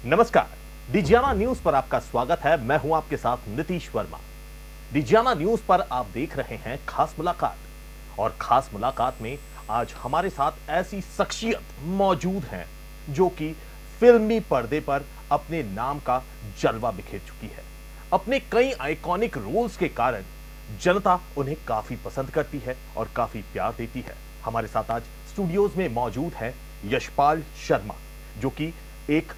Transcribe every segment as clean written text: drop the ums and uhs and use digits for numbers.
नमस्कार, डिजियाना न्यूज पर आपका स्वागत है। मैं हूं आपके साथ नीतीश वर्मा। डिजियाना न्यूज पर आप देख रहे हैं खास मुलाकात, और खास मुलाकात में आज हमारे साथ ऐसी शख्सियत मौजूद हैं जो कि फिल्मी पर्दे पर अपने नाम का जलवा बिखेर चुकी है। अपने कई आइकॉनिक रोल्स के कारण जनता उन्हें काफी पसंद करती है और काफी प्यार देती है। हमारे साथ आज स्टूडियोज में मौजूद हैं यशपाल शर्मा, जो कि एक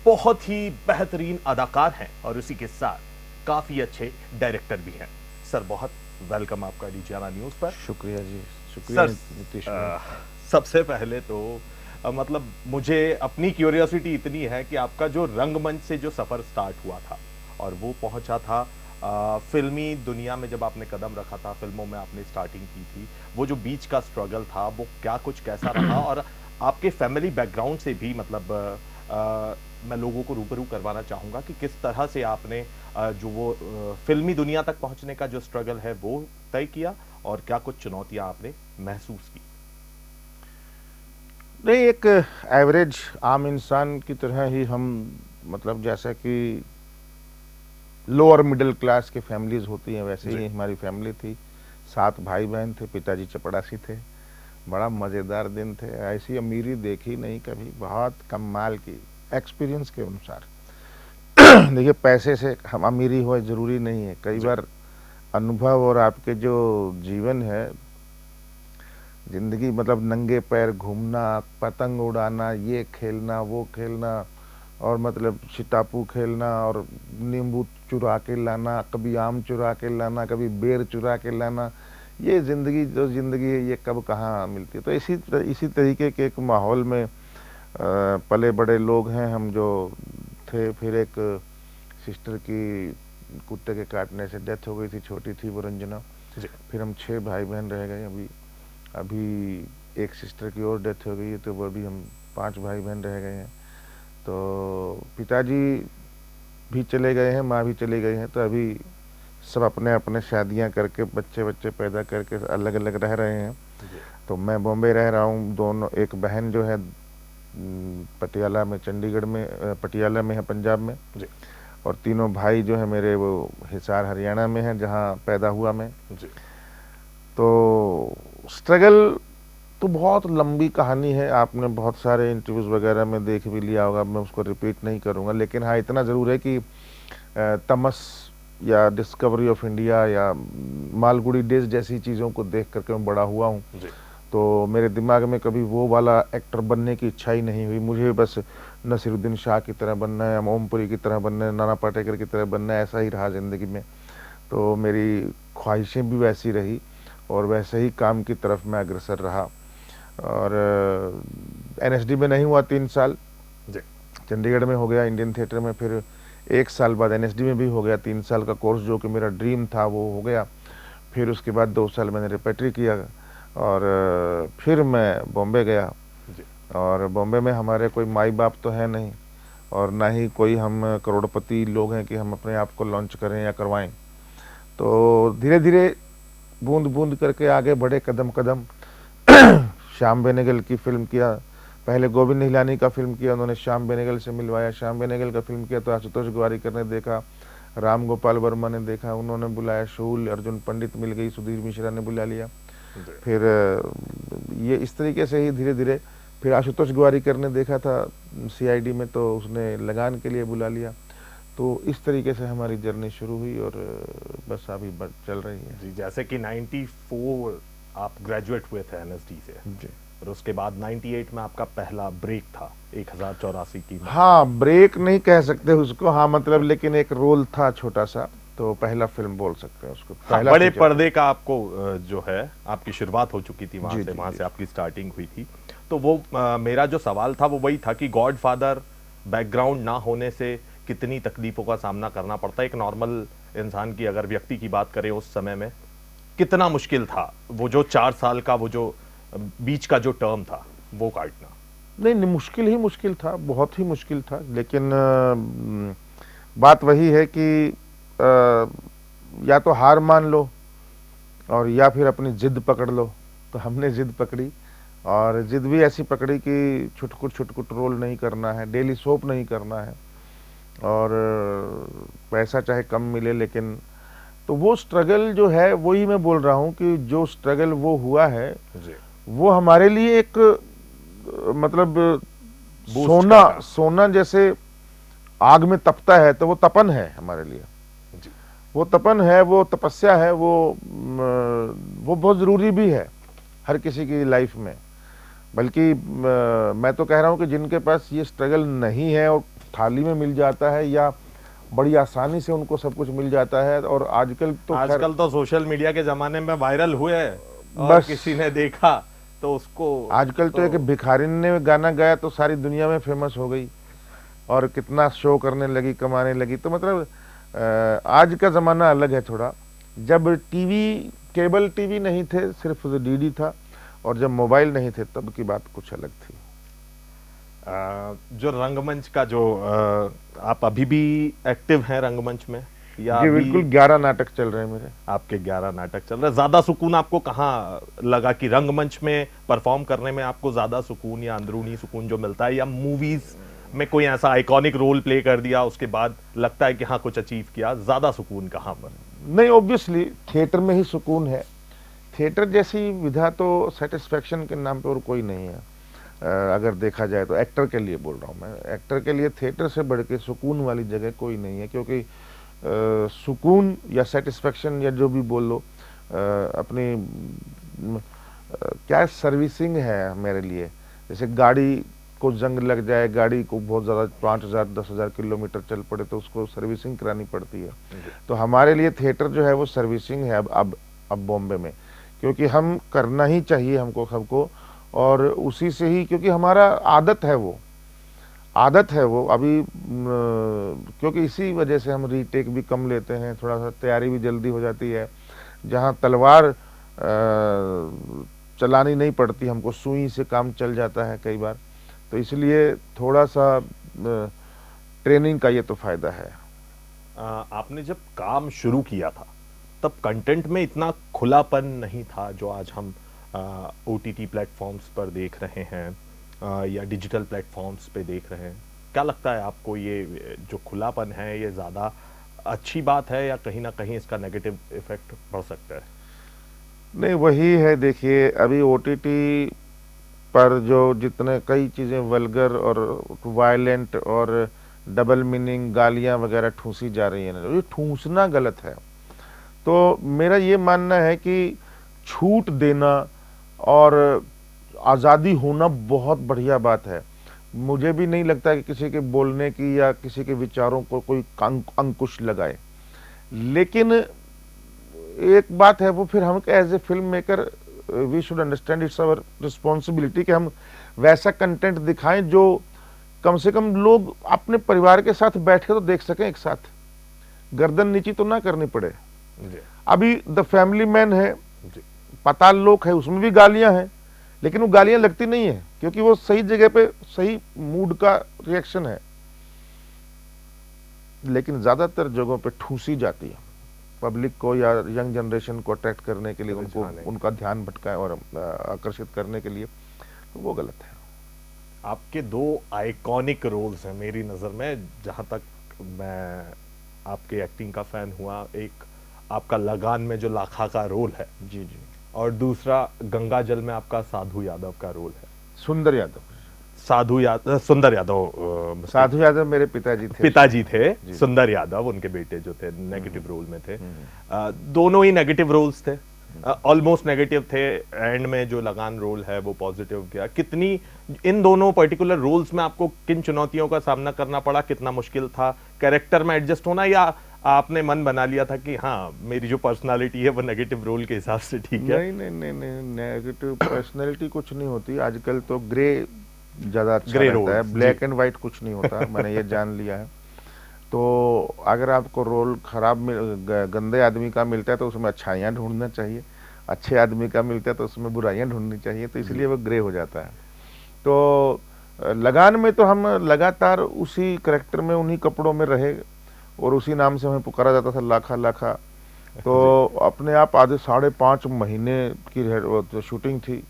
बहुत ही बेहतरीन अदाकार हैं और उसी के साथ काफी अच्छे डायरेक्टर भी हैं। सर, बहुत वेलकम आपका डिजियाना न्यूज पर। शुक्रिया जी, शुक्रिया नीतीश। सबसे पहले तो मतलब मुझे अपनी क्यूरियोसिटी इतनी है कि आपका जो रंगमंच से जो सफर स्टार्ट हुआ था और वो पहुंचा था फिल्मी दुनिया में, जब आपने कदम रखा था, फिल्मों में आपने स्टार्टिंग की थी, वो जो बीच का स्ट्रगल था वो क्या कुछ कैसा रहा, और आपके फैमिली बैकग्राउंड से भी मतलब मैं लोगों को रूबरू करवाना चाहूंगा कि किस तरह से आपने जो वो फिल्मी दुनिया तक पहुंचने का जो स्ट्रगल है वो तय किया, और क्या कुछ चुनौतियां आपने महसूस की। नहीं, एक एवरेज आम इंसान की तरह ही हम, मतलब जैसा कि लोअर मिडिल क्लास की फैमिलीज होती हैं वैसे ही हमारी फैमिली थी। 7 भाई बहन थे, पिताजी चपड़ासी थे। बड़ा मज़ेदार दिन थे, ऐसी अमीरी देखी नहीं कभी, बहुत कमाल की एक्सपीरियंस के अनुसार। देखिए, पैसे से हम अमीरी हो ज़रूरी नहीं है, कई बार अनुभव और आपके जो जीवन है, जिंदगी, मतलब नंगे पैर घूमना, पतंग उड़ाना, ये खेलना वो खेलना, और मतलब सिटापू खेलना, और नींबू चुरा के लाना, कभी आम चुरा के लाना, कभी बेर चुरा के लाना, ये ज़िंदगी जो ज़िंदगी है ये कब कहाँ मिलती है। तो इसी तरीके के एक माहौल में पले बड़े लोग हैं हम जो थे। फिर एक सिस्टर की कुत्ते के काटने से डेथ हो गई थी, छोटी थी वो, रंजना। फिर हम 6 भाई बहन रह गए। अभी एक सिस्टर की और डेथ हो गई है, तो वो अभी हम 5 भाई बहन रह गए हैं। तो पिताजी भी चले गए हैं, माँ भी चली गई हैं, तो अभी सब अपने अपने शादियां करके बच्चे पैदा करके अलग अलग रह रहे हैं। तो मैं बॉम्बे रह रहा हूँ। दोनों, एक बहन जो है पटियाला में, चंडीगढ़ में, पटियाला में है, पंजाब में, और तीनों भाई जो है मेरे वो हिसार हरियाणा में हैं, जहाँ पैदा हुआ मैं। तो स्ट्रगल तो बहुत लंबी कहानी है, आपने बहुत सारे इंटरव्यूज़ वगैरह में देख भी लिया होगा, मैं उसको रिपीट नहीं करूँगा। लेकिन हाँ, इतना ज़रूर है कि तमस या डिस्कवरी ऑफ इंडिया या मालगुड़ी डेज जैसी चीज़ों को देख करके मैं बड़ा हुआ हूँ। तो मेरे दिमाग में कभी वो वाला एक्टर बनने की इच्छा ही नहीं हुई। मुझे बस नसीरुद्दीन शाह की तरह बनना है, ओमपुरी की तरह बनना है, नाना पाटेकर की तरह बनना है, ऐसा ही रहा ज़िंदगी में। तो मेरी ख्वाहिशें भी वैसी रही और वैसे ही काम की तरफ मैं अग्रसर रहा। और NSD में नहीं हुआ 3 साल, चंडीगढ़ में हो गया इंडियन थिएटर में। फिर 1 साल बाद NSD में भी हो गया, 3 साल का कोर्स जो कि मेरा ड्रीम था वो हो गया। फिर उसके बाद 2 साल मैंने रिपेट्री किया, और फिर मैं बॉम्बे गया। और बॉम्बे में हमारे कोई माई बाप तो है नहीं, और ना ही कोई हम करोड़पति लोग हैं कि हम अपने आप को लॉन्च करें या करवाएं। तो धीरे धीरे बूंद बूंद करके आगे बढ़े, कदम कदम। श्याम बेनेगल की फिल्म किया, पहले गोविंद निहलानी का फिल्म किया, उन्होंने श्याम बेनेगल से मिलवाया। श्याम बेनेगल का फिल्म किया तो आशुतोष गोवारिकर ने देखा, राम गोपाल वर्मा ने देखा, उन्होंने बुलाया, शूल अर्जुन पंडित मिल गई, सुधीर मिश्रा ने बुला लिया। फिर ये इस तरीके से ही धीरे धीरे, फिर आशुतोष गोवारिकर ने देखा था CID में, तो उसने लगान के लिए बुला लिया। तो इस तरीके से हमारी जर्नी शुरू हुई और बस अभी चल रही है जी। जैसे कि 94 आप ग्रेजुएट हुए थे NSD से जी, और उसके बाद 98 में आपका पहला ब्रेक था 1084 की। हाँ, ब्रेक नहीं कह सकते उसको, हाँ मतलब, लेकिन एक रोल था छोटा सा, तो पहला फिल्म बोल सकते हैं उसको। हाँ, बड़े पर्दे का आपको जो है आपकी शुरुआत हो चुकी थी, वहां से आपकी स्टार्टिंग हुई थी। तो वो मेरा जो सवाल था वो वही था कि गॉडफादर बैकग्राउंड ना होने से कितनी तकलीफों का सामना करना पड़ता है एक नॉर्मल इंसान की, अगर व्यक्ति की बात करें उस समय में कितना मुश्किल था वो जो 4 साल का वो जो बीच का जो टर्म था वो काटना। नहीं, मुश्किल ही मुश्किल था, बहुत ही मुश्किल था। लेकिन बात वही है कि या तो हार मान लो और या फिर अपनी जिद पकड़ लो। तो हमने जिद पकड़ी, और जिद भी ऐसी पकड़ी कि छुटकुट छुटकुट रोल नहीं करना है, डेली सोप नहीं करना है। और पैसा चाहे कम मिले, लेकिन तो वो स्ट्रगल जो है, वही मैं बोल रहा हूँ कि जो स्ट्रगल वो हुआ है जी। वो हमारे लिए एक मतलब बूस्ट का था। सोना जैसे आग में तपता है, तो वो तपन है हमारे लिए। जी। वो तपन है, वो तपस्या है, वो बहुत ज़रूरी भी है हर किसी की लाइफ में। बल्कि मैं तो कह रहा हूँ कि जिनके पास ये स्ट्रगल नहीं है और थाली में मिल जाता है या बड़ी आसानी से उनको सब कुछ मिल जाता है, और आजकल तो खैर आजकल तो सोशल मीडिया के जमाने में वायरल हुए और बस किसी ने देखा तो उसको आजकल तो एक भिखारिन ने गाना गाया तो सारी दुनिया में फेमस हो गई और कितना शो करने लगी, कमाने लगी। तो मतलब आज का ज़माना अलग है थोड़ा। जब टीवी, केबल टीवी नहीं थे, सिर्फ डीडी था, और जब मोबाइल नहीं थे तब की बात कुछ अलग थी। जो रंगमंच का जो आप अभी भी एक्टिव हैं रंगमंच में या जी अभी बिल्कुल, 11 नाटक चल रहे हैं मेरे। आपके 11 नाटक चल रहे हैं? ज्यादा सुकून आपको कहाँ लगा कि रंगमंच में परफॉर्म करने में आपको ज्यादा सुकून या अंदरूनी सुकून जो मिलता है, या मूवीज में कोई ऐसा आइकॉनिक रोल प्ले कर दिया उसके बाद लगता है कि हाँ कुछ अचीव किया, ज्यादा सुकून कहाँ पर? नहीं, ऑब्वियसली थिएटर में ही सुकून है। थिएटर जैसी विधा तो सेटिस्फैक्शन के नाम पे और कोई नहीं है। अगर देखा जाए तो एक्टर के लिए बोल रहा हूँ मैं, एक्टर के लिए थिएटर से बढ़ के सुकून वाली जगह कोई नहीं है। क्योंकि सुकून या सेटिस्फैक्शन या जो भी बोल लो, अपनी क्या सर्विसिंग है मेरे लिए। जैसे गाड़ी को जंग लग जाए, गाड़ी को बहुत ज़्यादा 5,000 10,000 किलोमीटर चल पड़े तो उसको सर्विसिंग करानी पड़ती है। तो हमारे लिए थिएटर जो है वो सर्विसिंग है अब बॉम्बे में, क्योंकि हम करना ही चाहिए हमको सबको, और उसी से ही, क्योंकि हमारा आदत है वो अभी क्योंकि इसी वजह से हम रीटेक भी कम लेते हैं, थोड़ा सा तैयारी भी जल्दी हो जाती है। जहाँ तलवार चलानी नहीं पड़ती, हमको सुई से काम चल जाता है कई बार। तो इसलिए थोड़ा सा ट्रेनिंग का ये तो फायदा है। आपने जब काम शुरू किया था तब कंटेंट में इतना खुलापन नहीं था जो आज हम ओटीटी प्लेटफॉर्म्स पर देख रहे हैं या डिजिटल प्लेटफॉर्म्स पे देख रहे हैं। क्या लगता है आपको, ये जो खुलापन है ये ज़्यादा अच्छी बात है या कहीं ना कहीं इसका नेगेटिव इफेक्ट पड़ सकता है? नहीं, वही है, देखिए अभी ओटीटी पर जो जितने कई चीज़ें वल्गर और वायलेंट और डबल मीनिंग गालियाँ वगैरह ठूंसी जा रही हैं ना, ये ठूंसना गलत है। तो मेरा ये मानना है कि छूट देना और आज़ादी होना बहुत बढ़िया बात है। मुझे भी नहीं लगता कि किसी के बोलने की या किसी के विचारों को कोई अंकुश लगाए। लेकिन एक बात है, वो फिर हम as a film maker we should understand it's our responsibility कि हम वैसा कंटेंट दिखाएं जो कम से कम लोग अपने परिवार के साथ बैठ के तो देख सकें, एक साथ गर्दन नीची तो ना करनी पड़े। अभी द फैमिली मैन है, पाताल लोक है, उसमें भी गालियां हैं, लेकिन वो गालियां लगती नहीं है क्योंकि वो सही जगह पे सही मूड का रिएक्शन है। लेकिन ज्यादातर जगहों पे ठूसी जाती है पब्लिक को या यंग जनरेशन को अट्रैक्ट करने के लिए, उनको उनका ध्यान भटकाए और आकर्षित करने के लिए, तो वो गलत है। आपके दो आइकॉनिक रोल्स हैं मेरी नज़र में, जहाँ तक मैं आपके एक्टिंग का फैन हुआ, एक आपका लगान में जो लाखा का रोल है, जी जी, और दूसरा गंगा जल में आपका साधु यादव का रोल है। सुंदर यादव, सुंदर यादव, साधु यादव मेरे पिताजी थे। सुंदर यादव उनके बेटे जो थे नेगेटिव रोल में थे। दोनों ही नेगेटिव रोल्स थे, ऑलमोस्ट नेगेटिव थे। एंड में जो लगान रोल है वो पॉजिटिव गया। कितनी इन दोनों पर्टिकुलर रोल्स में आपको किन चुनौतियों का सामना करना पड़ा? कितना मुश्किल था कैरेक्टर में एडजस्ट होना, या आपने मन बना लिया था कि हाँ मेरी जो पर्सनालिटी है वो नेगेटिव रोल के हिसाब से ठीक है? नहीं, नेगेटिव पर्सनालिटी कुछ नहीं होती। आजकल तो ग्रे ज़्यादा अच्छा रहता है, ब्लैक एंड वाइट कुछ नहीं होता। मैंने ये जान लिया है। तो अगर आपको रोल खराब गंदे आदमी का मिलता है तो उसमें अच्छाइयाँ ढूंढना चाहिए, अच्छे आदमी का मिलता है तो उसमें बुराइयाँ ढूंढनी चाहिए, तो इसलिए वो ग्रे हो जाता है। तो लगान में तो हम लगातार उसी करेक्टर में, उन्हीं कपड़ों में रहे और उसी नाम से हमें पुकारा जाता था, लाखा लाखा। तो अपने आप आधे 5.5 महीने की शूटिंग थी,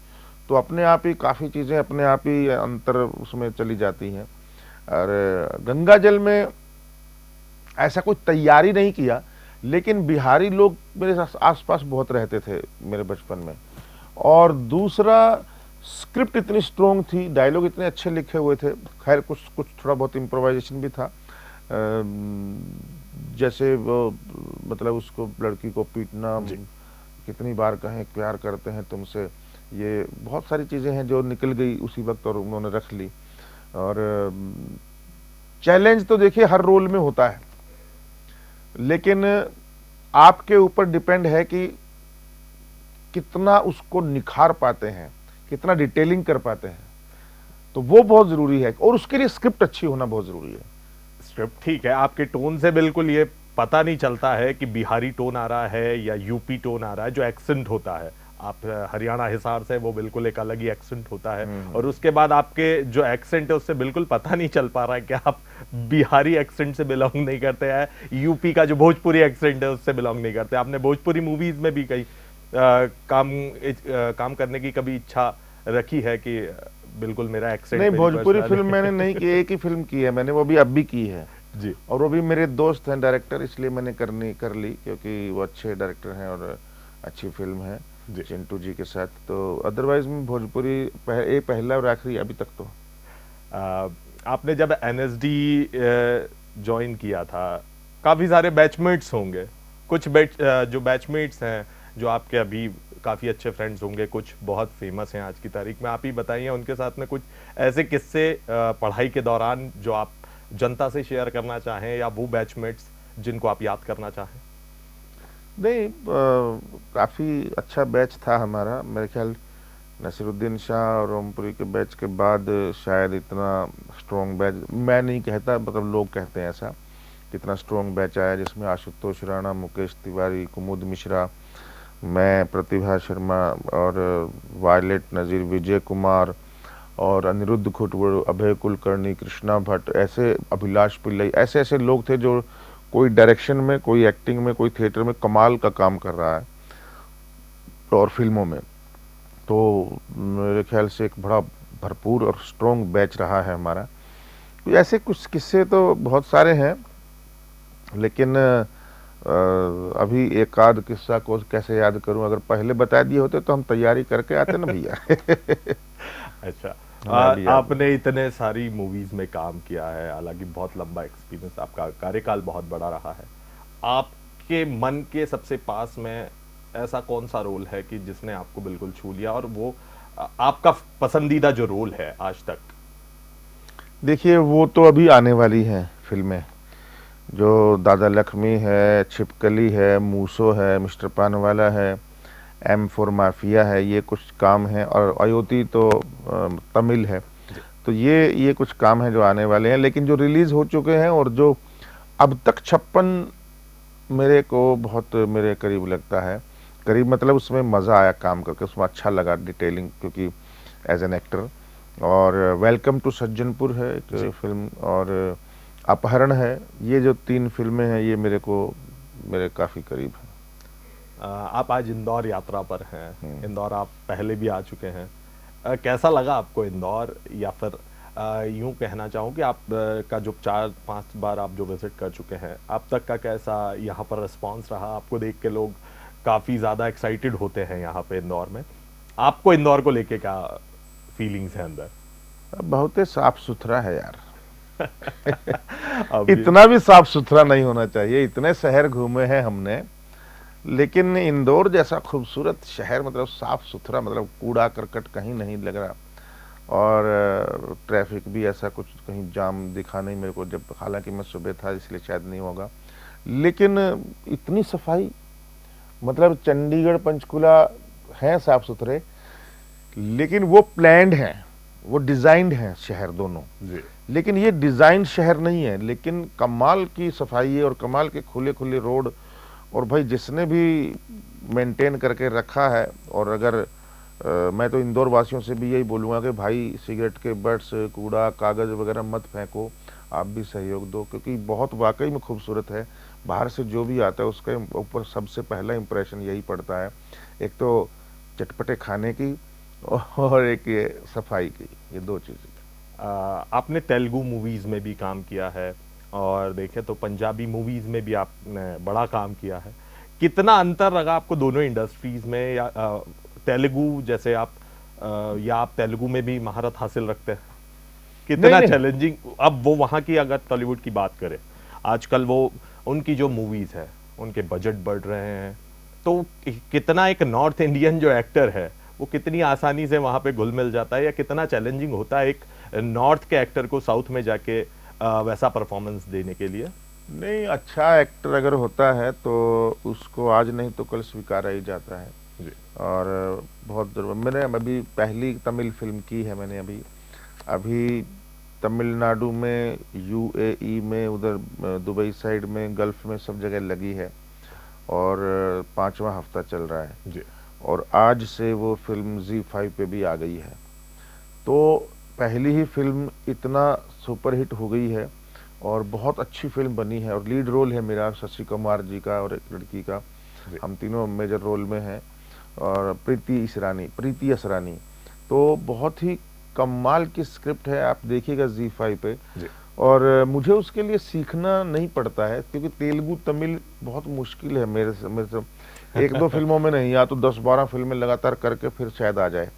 तो अपने आप ही काफ़ी चीज़ें अपने आप ही अंतर उसमें चली जाती हैं। और गंगा जल में ऐसा कोई तैयारी नहीं किया, लेकिन बिहारी लोग मेरे आसपास बहुत रहते थे मेरे बचपन में। और दूसरा, स्क्रिप्ट इतनी स्ट्रोंग थी, डायलॉग इतने अच्छे लिखे हुए थे। खैर कुछ कुछ थोड़ा बहुत इम्प्रोवाइजेशन भी था, जैसे वो मतलब उसको लड़की को पीटना, कितनी बार कहें प्यार करते हैं तुमसे, ये बहुत सारी चीज़ें हैं जो निकल गई उसी वक्त और उन्होंने रख ली। और चैलेंज तो देखिए हर रोल में होता है, लेकिन आपके ऊपर डिपेंड है कि कितना उसको निखार पाते हैं, कितना डिटेलिंग कर पाते हैं, तो वो बहुत ज़रूरी है। और उसके लिए स्क्रिप्ट अच्छी होना बहुत ज़रूरी है। स्क्रिप्ट ठीक है, आपके टोन से बिल्कुल ये पता नहीं चलता है कि बिहारी टोन आ रहा है या यूपी टोन आ रहा है। जो एक्सेंट होता है, आप हरियाणा हिसार से, वो बिल्कुल एक अलग ही एक्सेंट होता है। और उसके बाद आपके जो एक्सेंट है उससे बिल्कुल पता नहीं चल पा रहा है कि आप बिहारी एक्सेंट से बिलोंग नहीं करते हैं, यूपी का जो भोजपुरी एक्सेंट है उससे बिलोंग नहीं करते। आपने भोजपुरी मूवीज में भी कई काम करने की कभी इच्छा रखी है कि बिल्कुल मेरा एक्सेंट? नहीं, भोजपुरी फिल्म मैंने नहीं की, एक ही फिल्म की है मैंने, वो भी अब भी की है जी। और वो भी मेरे दोस्त हैं डायरेक्टर, इसलिए मैंने कर ली, क्योंकि वो अच्छे डायरेक्टर हैं और अच्छी फिल्म है चिंटू जी के साथ। तो अदरवाइज में भोजपुरी पहला और आखिरी अभी तक तो। आपने जब एनएसडी ज्वाइन किया था, काफ़ी सारे बैचमेट्स होंगे, कुछ जो बैचमेट्स हैं जो आपके अभी काफ़ी अच्छे फ्रेंड्स होंगे, कुछ बहुत फेमस हैं आज की तारीख में। आप ही बताइए उनके साथ में कुछ ऐसे किस्से पढ़ाई के दौरान जो आप जनता से शेयर करना चाहें, या वो बैचमेट्स जिनको आप याद करना चाहें। नहीं, काफ़ी अच्छा बैच था हमारा। मेरे ख्याल नसीरुद्दीन शाह और ओमपुरी के बैच के बाद शायद इतना स्ट्रॉन्ग बैच मैं नहीं कहता, मतलब लोग कहते हैं ऐसा, कितना स्ट्रॉन्ग बैच आया, जिसमें आशुतोष राणा, मुकेश तिवारी, कुमुद मिश्रा, मैं, प्रतिभा शर्मा और वायलेट नज़ीर, विजय कुमार और अनिरुद्ध खुटवड़, अभय कुलकर्णी, कृष्णा भट्ट, ऐसे अभिलाष पिल्लई, ऐसे ऐसे लोग थे जो कोई डायरेक्शन में, कोई एक्टिंग में, कोई थिएटर में कमाल का काम कर रहा है और फिल्मों में। तो मेरे ख्याल से एक बड़ा भरपूर और स्ट्रॉन्ग बैच रहा है हमारा। तो ऐसे कुछ किस्से तो बहुत सारे हैं, लेकिन अभी एक आध किस्सा को कैसे याद करूं, अगर पहले बता दिए होते तो हम तैयारी करके आते ना भैया। अच्छा, आपने इतने सारी मूवीज में काम किया है, हालांकि बहुत लंबा एक्सपीरियंस, आपका कार्यकाल बहुत बड़ा रहा है। आपके मन के सबसे पास में ऐसा कौन सा रोल है कि जिसने आपको बिल्कुल छू लिया, और वो आपका पसंदीदा जो रोल है आज तक? देखिए, वो तो अभी आने वाली हैं फिल्में, जो दादा लक्ष्मी है, छिपकली है, मूसो है, मिस्टर पानवाला है, M4 माफिया है, ये कुछ काम हैं, और अयोती तो तमिल है। तो ये कुछ काम हैं जो आने वाले हैं, लेकिन जो रिलीज़ हो चुके हैं और जो अब तक 56 मेरे को बहुत मेरे करीब लगता है, करीब मतलब उसमें मज़ा आया काम करके, उसमें अच्छा लगा डिटेलिंग, क्योंकि एज एन एक्टर। और वेलकम टू सज्जनपुर है एक फिल्म, और अपहरण है। ये जो 3 फिल्में हैं ये मेरे काफ़ी करीब हैं। आप आज इंदौर यात्रा पर हैं। इंदौर आप पहले भी आ चुके हैं। कैसा लगा आपको इंदौर, या फिर यूं कहना चाहूँ कि आप का जो 4-5 बार आप जो विजिट कर चुके हैं, अब तक का कैसा यहाँ पर रिस्पांस रहा? आपको देख के लोग काफ़ी ज़्यादा एक्साइटेड होते हैं यहाँ पे इंदौर में। आपको इंदौर को लेके क्या फीलिंग्स हैं अंदर? बहुत ही साफ सुथरा है यार। इतना भी साफ सुथरा नहीं होना चाहिए, इतने शहर घूमे हैं हमने, लेकिन इंदौर जैसा खूबसूरत शहर, मतलब साफ सुथरा, मतलब कूड़ा करकट कहीं नहीं लग रहा, और ट्रैफिक भी ऐसा कुछ कहीं जाम दिखा नहीं मेरे को, जब हालांकि मैं सुबह था इसलिए शायद नहीं होगा। लेकिन इतनी सफाई, मतलब चंडीगढ़ पंचकुला हैं साफ सुथरे, लेकिन वो प्लान्ड हैं, वो डिज़ाइंड हैं शहर दोनों। लेकिन ये डिज़ाइन शहर नहीं है, लेकिन कमाल की सफाई है और कमाल के खुले खुले रोड। और भाई जिसने भी मेंटेन करके रखा है, और अगर मैं तो इंदौर वासियों से भी यही बोलूँगा कि भाई सिगरेट के बट्स, कूड़ा कागज़ वगैरह मत फेंको, आप भी सहयोग दो, क्योंकि बहुत वाकई में खूबसूरत है। बाहर से जो भी आता है उसके ऊपर सबसे पहला इम्प्रेशन यही पड़ता है, एक तो चटपटे खाने की और एक ये सफाई की, ये 2 चीज़ें। आपने तेलुगु मूवीज़ में भी काम किया है, और देखें तो पंजाबी मूवीज में भी आपने बड़ा काम किया है। कितना अंतर लगा आपको दोनों इंडस्ट्रीज में, या तेलुगु जैसे आप या आप तेलुगु में भी महारत हासिल रखते हैं? कितना चैलेंजिंग, अब वो वहाँ की अगर टॉलीवुड की बात करें, आजकल वो उनकी जो मूवीज है उनके बजट बढ़ रहे हैं, तो कितना एक नॉर्थ इंडियन जो एक्टर है वो कितनी आसानी से वहाँ पे घुल मिल जाता है, या कितना चैलेंजिंग होता है एक नॉर्थ के एक्टर को साउथ में जाके वैसा परफॉर्मेंस देने के लिए? नहीं, अच्छा एक्टर अगर होता है तो उसको आज नहीं तो कल स्वीकारा ही जाता है जी। और बहुत मैंने अभी पहली तमिल फिल्म की है मैंने अभी तमिलनाडु में, यूएई में, उधर दुबई साइड में, गल्फ में, सब जगह लगी है और 5वां हफ्ता चल रहा है जी। और आज से वो फिल्म ZEE5 पे भी आ गई है। तो पहली ही फिल्म इतना सुपरहिट हो गई है और बहुत अच्छी फिल्म बनी है और लीड रोल है मेरा शशि कुमार जी का और एक लड़की का, हम तीनों मेजर रोल में हैं, और प्रीति असरानी। तो बहुत ही कमाल की स्क्रिप्ट है, आप देखिएगा ZEE5 पे। और मुझे उसके लिए सीखना नहीं पड़ता है क्योंकि तेलुगु तमिल बहुत मुश्किल है मेरे से 1-2 फिल्मों में नहीं, या तो 10-12 फिल्में लगातार करके फिर शायद आ जाए,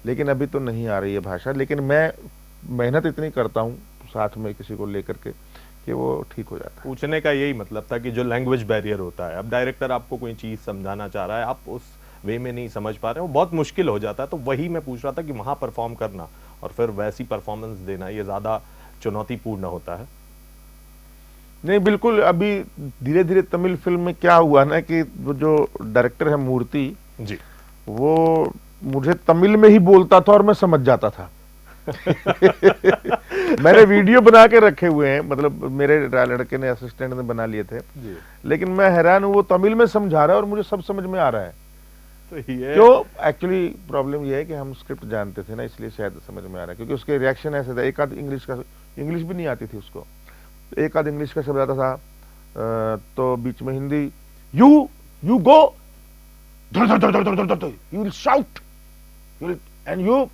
लेकिन अभी तो नहीं आ रही है भाषा। लेकिन मैं मेहनत इतनी करता हूँ साथ में किसी को लेकर के कि वो ठीक हो जाता है। पूछने का यही मतलब था कि जो लैंग्वेज बैरियर होता है, अब डायरेक्टर आपको कोई चीज़ समझाना चाह रहा है, आप उस वे में नहीं समझ पा रहे हो, बहुत मुश्किल हो जाता है। तो वही मैं पूछ रहा था कि वहाँ परफॉर्म करना और फिर वैसी परफॉर्मेंस देना, ये ज़्यादा चुनौतीपूर्ण होता है? नहीं, बिल्कुल। अभी धीरे धीरे तमिल फिल्म में क्या हुआ ना कि वो जो डायरेक्टर है मूर्ति जी, वो मुझे तमिल में ही बोलता था और मैं समझ जाता था। मैंने वीडियो बना के रखे हुए हैं, मतलब मेरे लड़के ने, असिस्टेंट ने बना लिए थे जी। लेकिन मैं हैरान हूँ, वो तमिल में समझा रहा है और मुझे सब समझ में आ रहा है। तो ये क्यों? एक्चुअली प्रॉब्लम ये है कि हम स्क्रिप्ट जानते थे ना, इसलिए शायद समझ में आ रहा है, क्योंकि उसके रिएक्शन ऐसे था। एक आध इंग्लिश भी नहीं आती थी उसको, एक आध इंग्लिश का शब्द आता था तो बीच में Hindi, you go, you will shout, and you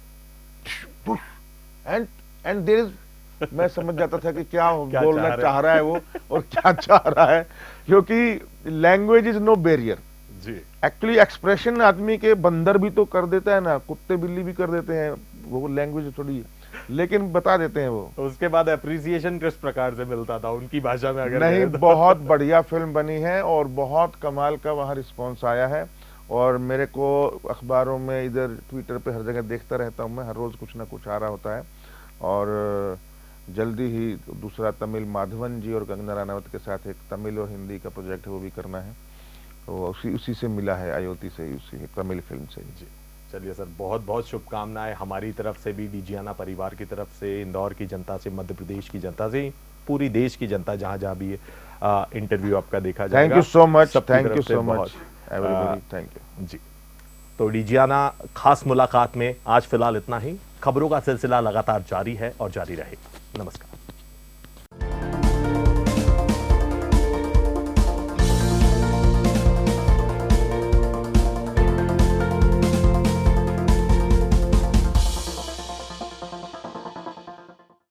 and there is, मैं समझ जाता था कि क्या बोलना चाह रहा है वो और क्या चाह रहा है, क्योंकि लैंग्वेज इज नो बैरियर। जी, एक्चुअली एक्सप्रेशन आदमी के बंदर भी तो कर देता है ना, कुत्ते बिल्ली भी कर देते हैं, वो लैंग्वेज थोड़ी, लेकिन बता देते हैं वो। उसके बाद अप्रिसिएशन किस प्रकार से मिलता था उनकी भाषा में? अगर नहीं, बहुत बढ़िया फिल्म बनी है और बहुत कमाल का वहाँ रिस्पॉन्स आया है और मेरे को अखबारों में, इधर ट्विटर पे, हर जगह देखता रहता हूँ मैं, हर रोज कुछ ना कुछ आ रहा होता है। और जल्दी ही दूसरा तमिल, माधवन जी और कंगना रनावत के साथ एक तमिल और हिंदी का प्रोजेक्ट है, वो भी करना है, तो उसी से मिला है, अयोती से, उसी तमिल फिल्म से। जी, चलिए सर, बहुत बहुत शुभकामनाएं हमारी तरफ से भी, डिजियाना परिवार की तरफ से, इंदौर की जनता से, मध्य प्रदेश की जनता से, पूरी देश की जनता जहां जहां भी इंटरव्यू आपका देखा जाएगा। Thank you so much, thank you so much everybody, thank you ji. तो डिजियाना खास मुलाकात में आज फिलहाल इतना ही। खबरों का सिलसिला लगातार जारी है और जारी रहे। नमस्कार।